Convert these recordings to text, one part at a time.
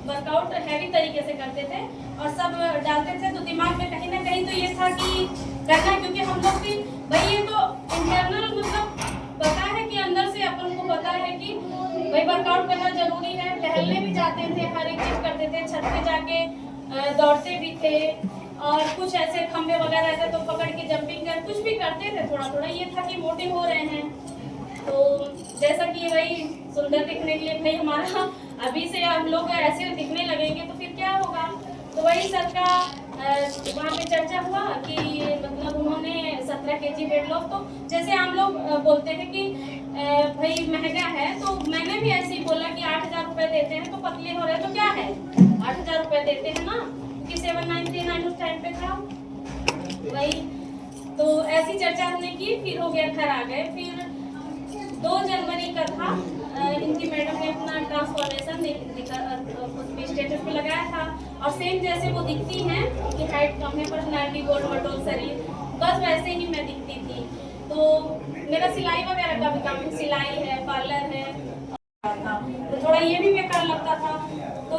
Workout heavy तरीके से करते थे और सब डालते थे, तो दिमाग में कहीं ना कहीं तो ये था कि करना है, क्योंकि हम लोग भी भाई ये तो इंटरनल मतलब पता है कि अंदर से अपन को पता है कि भाई वर्कआउट करना जरूरी है। टहलने भी जाते थे, हर एक चीज करते थे, छत पे जाके दौड़ते भी थे और कुछ ऐसे खंबे वगैरह रहते तो पकड़ के जंपिंग कर कुछ भी करते थे। थोड़ा थोड़ा ये था कि मोटे हो रहे हैं, तो जैसा कि भाई सुंदर दिखने के लिए भाई हमारा अभी से हम लोग ऐसे दिखने लगेंगे तो फिर क्या होगा। तो वही सर का वहाँ पे चर्चा हुआ कि मतलब उन्होंने 17 kg वेट लॉस, तो जैसे हम लोग बोलते हैं कि भाई महंगा है, तो मैंने भी ऐसे ही बोला कि 8,000 रुपये देते हैं तो पतले हो रहे तो क्या है, 8,000 रुपये देते हैं ना, कि 7939 उस टाइम पे था वही। तो ऐसी चर्चा हमने की, फिर हो गया घर आ गए। फिर 2 जनवरी का था, इनकी मैडम ने अपना ट्रांसफॉर्मेशन स्टेटस पे लगाया था और सेम जैसे वो दिखती हैं कि हाइट कम है, पर्सनैलिटी गोल मटोल शरीर, बस वैसे ही मैं दिखती थी। तो मेरा सिलाई वगैरह का भी काम, सिलाई है, पार्लर है, तो थोड़ा ये भी बेकार लगता था। तो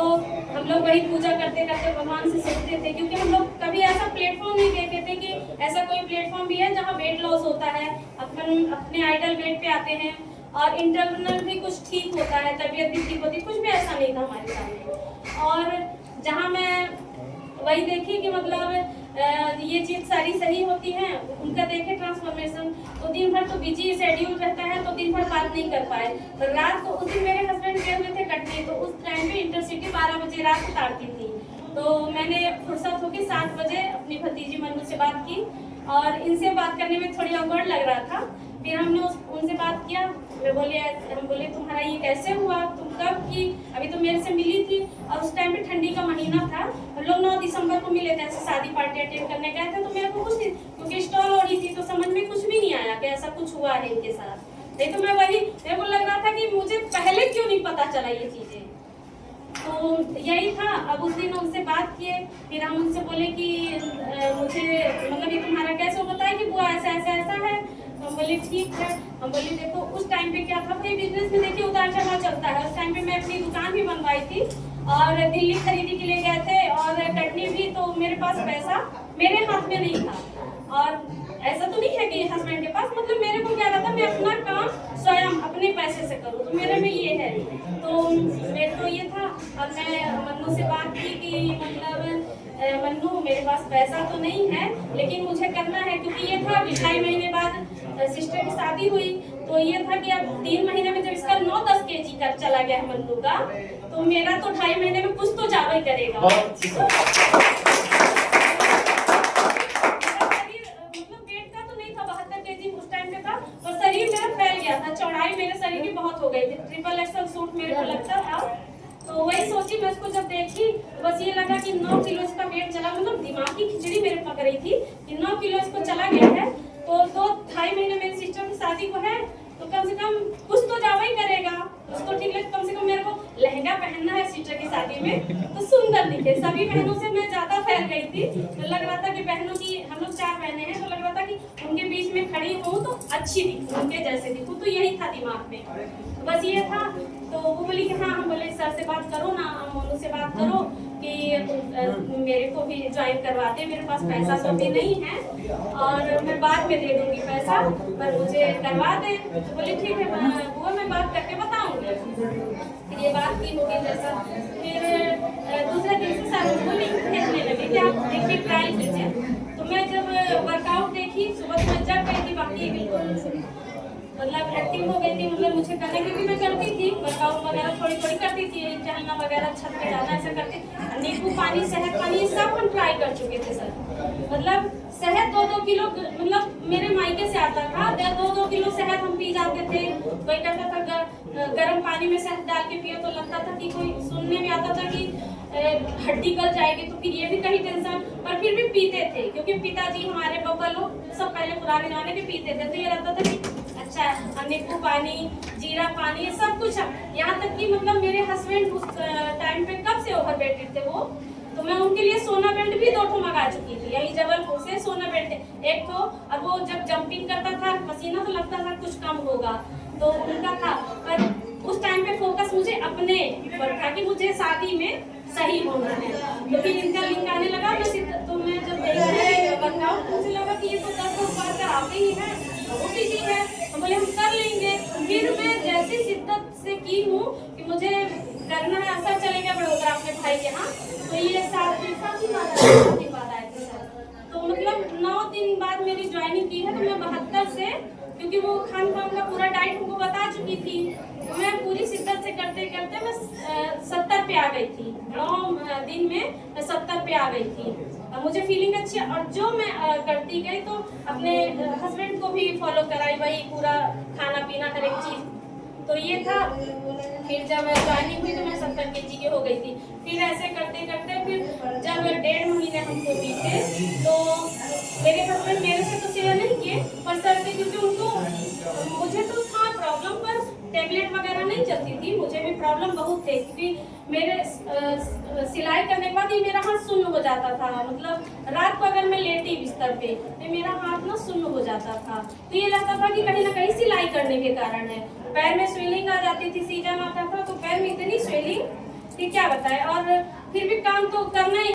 हम लोग वही पूजा करते करते भगवान से सीखते थे, क्योंकि हम लोग कभी ऐसा प्लेटफॉर्म नहीं देखे थे कि ऐसा कोई प्लेटफॉर्म भी है जहाँ वेट लॉस होता है, अपन अपने आइडल वेट पे आते हैं और इंटरनल भी कुछ ठीक होता है, तबीयत भी ठीक होती है, कुछ भी ऐसा नहीं था हमारे सामने। और जहाँ मैं वही देखी कि मतलब ये चीज सारी सही होती है, उनका देखे ट्रांसफॉर्मेशन, तो दिन भर तो बिजी शेड्यूल रहता है तो दिन भर बात नहीं कर पाए। तो रात को उस दिन मेरे हस्बैंड गए हुए थे कटनी, तो उस टाइम पे इंटरसिटी 12 बजे रात उतारती थी, तो मैंने फुर्सत होकर 7 बजे अपनी भतीजी मनु से बात की और इनसे बात करने में थोड़ी ऑकवर्ड लग रहा था। फिर हमने उनसे बात किया, हम बोले तुम्हारा ये कैसे हुआ, तुम कब की, अभी तो मेरे से मिली थी और उस टाइम पे ठंडी का महीना था, हम लोग 9 दिसंबर को मिले थे, ऐसे शादी पार्टी अटेंड करने गए थे। तो मेरे को कुछ क्योंकि स्टॉल हो रही थी तो समझ में कुछ भी नहीं आया कि ऐसा कुछ हुआ है इनके साथ। नहीं तो मैं वही, मेरे को लग रहा था कि मुझे पहले क्यों नहीं पता चला ये चीजें। तो यही था। अब उस दिन उनसे बात किए, फिर हम उनसे बोले कि मुझे मतलब ये तुम्हारा कैसे बताया कि बुआ ऐसा ऐसा ऐसा है। हम बोले ठीक है। हम बोले देखो उस टाइम पे क्या था, भाई बिजनेस में देखिए उतार चढ़ाव चलता है। उस टाइम पे मैं अपनी दुकान भी बनवाई थी और दिल्ली खरीदी के लिए गए थे और कटनी भी, तो मेरे पास पैसा मेरे हाथ में नहीं था। और ऐसा तो नहीं है कि हस्बैंड के पास, मतलब मेरे को क्या रहता, मैं अपना काम स्वयं अपने पैसे से करूँ, तो मेरे में ये है। तो मेरे को ये था। अब मैं मन्नू से बात की कि मतलब मन्नू मेरे पास पैसा तो नहीं है लेकिन मुझे करना है, क्योंकि ये था 2.5 महीने बाद सिस्टर की शादी हुई, तो ये था कि अब 3 महीने में जब इसका 9-10 kg कर चला गया है मन्नू का, तो मेरा तो 2.5 महीने में कुछ तो ज्यादा ही करेगा। चौड़ाई मेरे शरीर की बहुत हो गई थी, XXL सूट मेरे को लगता था। तो वही सोची मैं उसको जब देखी, बस ये लगा कि 9 किलो इसका वेट चला, मतलब दिमाग की खिचड़ी मेरे पक रही थी कि 9 किलो इसको चला गया है। तो 2-2.5 महीने मेरी सिस्टर की शादी को है, तो कम से कम कुछ तो ज्यादा ही करेगा। उसको ठीक है, कम से कम मेरे को लहंगा पहनना है सिस्टर की शादी में तो सुंदर दिखे। सभी बहनों से मैं ज्यादा फैल गई थी, तो लग रहा था कि बहनों की, हम लोग 4 बहनें हैं, तो लग रहा था कि उनके बीच में खड़ी हूँ तो अच्छी दिखूं, उनके जैसे दिखूं। तो यही था दिमाग में, बस ये था। तो वो बोली कि हाँ, हम बोले सर से बात करो ना, मोनू से बात करो कि मेरे को भी ज्वाइन करवाते, मेरे पास पैसा तो भी नहीं है और मैं बाद में दे दूंगी पैसा, पर मुझे करवा दे। तो बोले ठीक है वो मैं बात करके बताऊंगी। फिर ये बात की होगी जैसा। फिर दूसरे दिन से सर मुझको लिंक भेजने लगे कि आप देखिए ट्रायल कीजिए। तो मैं जब वर्कआउट देखी, सुबह मैं जग गई थी, बाकी बिल्कुल मतलब एक्टिव हो गई थी, मतलब मुझे करने की भी मैं करती थी, वर्कआउट वगैरह थोड़ी थोड़ी करती थी, चलना वगैरह, छत पे जाना ऐसा करती। नींबू पानी, शहद पानी, ये सब हम ट्राई कर चुके थे सर। मतलब शहद 2-2 किलो, मतलब मेरे मायके से आता था, 2-2 किलो शहद हम पी जाते थे। कोई कहता था गर्म पानी में शहद डाल के पियो, तो लगता था कि कोई सुनने में आता था कि हड्डी गल जाएगी, तो फिर ये भी कहीं टेंशन, पर फिर भी पीते थे क्योंकि पिताजी हमारे पापा लोग सब पहले पुराने जमाने के पीते थे। तो ये लगता था कि अच्छा, नींबू पानी, जीरा पानी, सब कुछ। यहाँ तक कि मतलब मेरे हस्बैंड उस टाइम पे कब से ओवरवेटेड थे वो, तो मैं उनके लिए सोना बेल्ट भी 2 ठो मंगा चुकी थी, यही जबलपुर से सोना बेल्ट 1 ठो। और वो जब जंपिंग करता था, पसीना तो लगता था कुछ कम होगा, तो उनका था। पर उस टाइम पे फोकस मुझे अपने पर था कि मुझे शादी में सही होना है। तो फिर इनका लिंक आने लगा, तो मैं जब देखने वर्कआउट मुझे लगा कि ये तो 10 बार कराते ही है, वो भी है, तो बोले हम कर लेंगे। फिर मैं जैसी शिद्दत से की हूँ कि मुझे करना है, ऐसा चलेगा बड़ोदरा अपने भाई के यहाँ, तो ये 7 दिन बाद आए थे सर। तो मतलब 9 दिन बाद मेरी ज्वाइनिंग की है, तो मैं 72 से, क्योंकि वो खान पान का पूरा डाइट हमको बता चुकी थी, तो मैं पूरी शिद्दत से करते करते मैं 70 पे आ गई थी। 9 दिन में मैं 70 पे आ गई थी। मुझे फीलिंग अच्छी, और जो मैं करती गई तो अपने हस्बैंड को भी फॉलो कराई, वही पूरा खाना पीना हर एक चीज। तो ये था। फिर जब ज्वाइनिंग हुई तो मैं 70 kg की हो गई थी। फिर ऐसे करते करते फिर जब 1.5 महीने हमको बीते, तो मेरे हस्बैंड मेरे से तो शेयर नहीं किए, पर सर थे, क्योंकि उनको, मुझे तो था प्रॉब्लम, पर टेबलेट वगैरह नहीं चलती थी, मुझे भी प्रॉब्लम बहुत थे, क्योंकि मेरे सिलाई करने के बाद ही मेरा हाथ सुन्न हो जाता था। मतलब रात को अगर मैं लेटी बिस्तर पे तो मेरा हाथ ना सुन्न हो जाता था, तो ये लगता था कि कहीं ना कहीं सिलाई करने के कारण है। पैर में स्वेलिंग आ जाती थी, सीजन आता था तो पैर में इतनी स्वेलिंग कि क्या बताए, और फिर भी काम तो करना ही